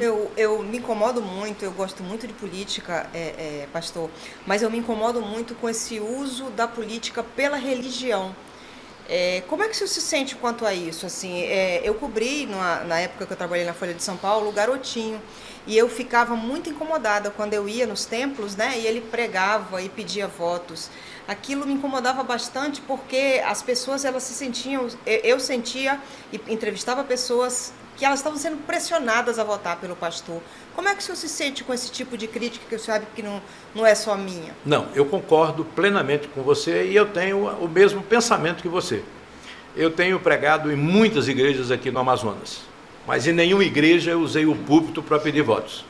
Eu me incomodo muito, eu gosto muito de política, pastor, mas eu me incomodo muito com esse uso da política pela religião. Como é que o senhor se sente quanto a isso? Assim, eu cobri, na época que eu trabalhei na Folha de São Paulo, o Garotinho, e eu ficava muito incomodada quando eu ia nos templos, né, e ele pregava e pedia votos. Aquilo me incomodava bastante porque as pessoas, elas se sentiam, eu sentia e entrevistava pessoas que elas estavam sendo pressionadas a votar pelo pastor. Como é que o senhor se sente com esse tipo de crítica que o senhor sabe que não é só minha? Não, eu concordo plenamente com você e eu tenho o mesmo pensamento que você. Eu tenho pregado em muitas igrejas aqui no Amazonas, mas em nenhuma igreja eu usei o púlpito para pedir votos.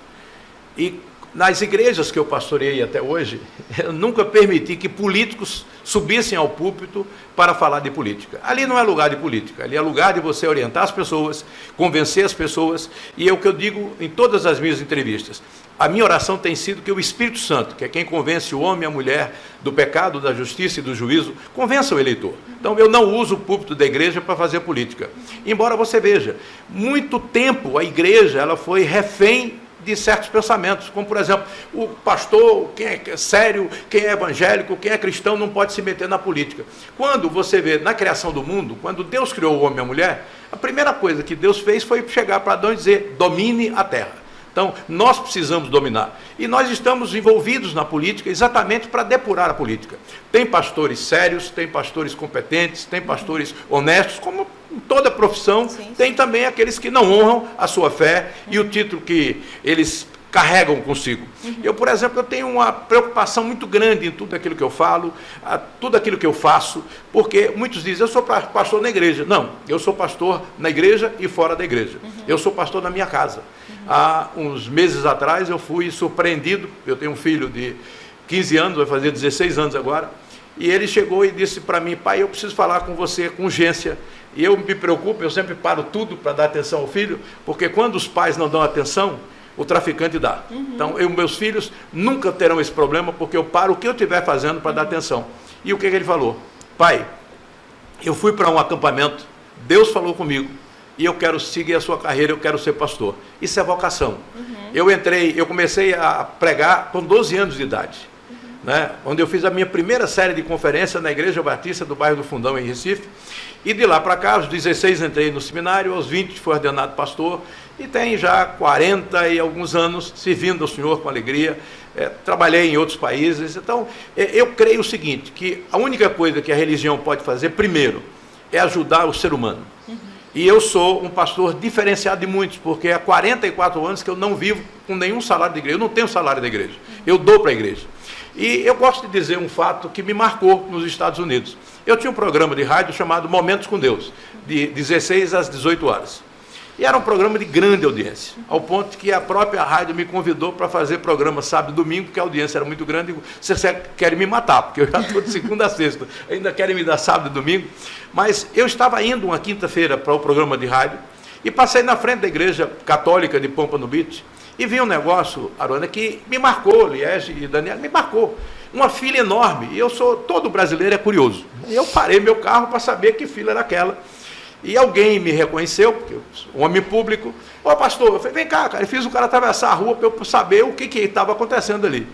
E nas igrejas que eu pastoreei até hoje, eu nunca permiti que políticos subissem ao púlpito para falar de política. Ali não é lugar de política, ali é lugar de você orientar as pessoas, convencer as pessoas, e é o que eu digo em todas as minhas entrevistas. A minha oração tem sido que o Espírito Santo, que é quem convence o homem e a mulher do pecado, da justiça e do juízo, convença o eleitor. Então eu não uso o púlpito da igreja para fazer política. Embora você veja, muito tempo a igreja ela foi refém de certos pensamentos, como por exemplo, o pastor, quem é sério, quem é evangélico, quem é cristão não pode se meter na política. Quando você vê na criação do mundo, quando Deus criou o homem e a mulher, a primeira coisa que Deus fez foi chegar para Adão e dizer, domine a terra. Então, nós precisamos dominar. E nós estamos envolvidos na política exatamente para depurar a política. Tem pastores sérios, tem pastores competentes, tem pastores honestos, como em toda profissão, sim. Tem também aqueles que não honram a sua fé e o título que eles carregam consigo. Eu, por exemplo, eu tenho uma preocupação muito grande em tudo aquilo que eu falo, tudo aquilo que eu faço, porque muitos dizem, eu sou pastor na igreja. Não, eu sou pastor na igreja e fora da igreja. Eu sou pastor na minha casa. Há uns meses atrás eu fui surpreendido, eu tenho um filho de 15 anos, vai fazer 16 anos agora, e ele chegou e disse para mim, pai, eu preciso falar com você com urgência. E eu me preocupo, eu sempre paro tudo para dar atenção ao filho, porque quando os pais não dão atenção, o traficante dá. Então, meus filhos nunca terão esse problema, porque eu paro o que eu estiver fazendo para dar atenção. E o que ele falou? Pai, eu fui para um acampamento, Deus falou comigo, e eu quero seguir a sua carreira, eu quero ser pastor. Isso é vocação. Eu comecei a pregar com 12 anos de idade, né? Onde eu fiz a minha primeira série de conferência na Igreja Batista do bairro do Fundão, em Recife, e de lá para cá, aos 16 entrei no seminário, aos 20 fui ordenado pastor, e tem já 40 e alguns anos servindo ao Senhor com alegria, trabalhei em outros países. Então, eu creio o seguinte, que a única coisa que a religião pode fazer, primeiro, é ajudar o ser humano. E eu sou um pastor diferenciado de muitos, porque há 44 anos que eu não vivo com nenhum salário da igreja, eu não tenho salário da igreja, eu dou para a igreja. E eu gosto de dizer um fato que me marcou nos Estados Unidos. Eu tinha um programa de rádio chamado Momentos com Deus, de 16 às 18 horas. E era um programa de grande audiência, ao ponto que a própria rádio me convidou para fazer programa sábado e domingo, porque a audiência era muito grande. Vocês querem me matar, porque eu já estou de segunda a sexta, ainda querem me dar sábado e domingo. Mas eu estava indo uma quinta-feira para o programa de rádio e passei na frente da igreja católica de Pompano Beach e vi um negócio, Arona, que me marcou, Liege e Daniel, me marcou. Uma fila enorme, e todo brasileiro é curioso. E eu parei meu carro para saber que fila era aquela. E alguém me reconheceu, porque um homem público, ô pastor, eu falei, vem cá, cara, eu fiz o cara atravessar a rua para eu saber o que estava acontecendo ali.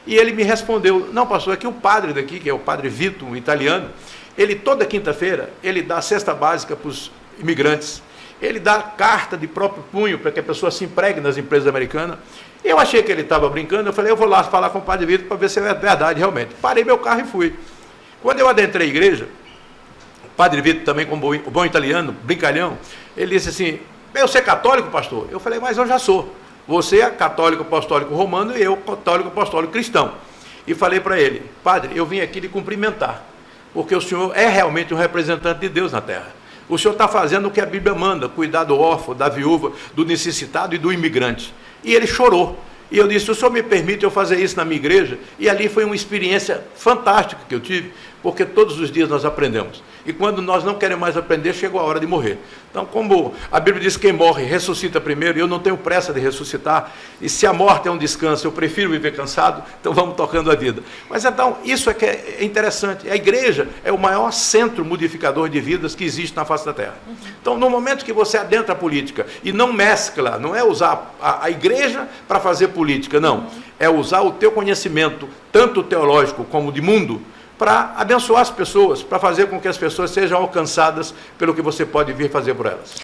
E ele me respondeu, não pastor, é que o padre daqui, que é o padre Vito, um italiano, ele toda quinta-feira, ele dá cesta básica para os imigrantes, ele dá carta de próprio punho para que a pessoa se empregue nas empresas americanas. Eu achei que ele estava brincando, eu falei, eu vou lá falar com o padre Vito para ver se é verdade realmente. Parei meu carro e fui. Quando eu adentrei a igreja, Padre Vitor, também como bom italiano, brincalhão, ele disse assim, você é católico, pastor? Eu falei, mas eu já sou. Você é católico apostólico romano e eu católico apostólico cristão. E falei para ele, padre, eu vim aqui lhe cumprimentar, porque o senhor é realmente um representante de Deus na terra. O senhor está fazendo o que a Bíblia manda, cuidar do órfão, da viúva, do necessitado e do imigrante. E ele chorou. E eu disse, o senhor me permite eu fazer isso na minha igreja? E ali foi uma experiência fantástica que eu tive, porque todos os dias nós aprendemos. E quando nós não queremos mais aprender, chegou a hora de morrer. Então, como a Bíblia diz que quem morre ressuscita primeiro, e eu não tenho pressa de ressuscitar, e se a morte é um descanso, eu prefiro viver cansado, então vamos tocando a vida. Mas então, isso é que é interessante. A igreja é o maior centro modificador de vidas que existe na face da terra. Então, no momento que você adentra a política e não mescla, não é usar a igreja para fazer política, não. É usar o teu conhecimento, tanto teológico como de mundo, para abençoar as pessoas, para fazer com que as pessoas sejam alcançadas pelo que você pode vir fazer por elas.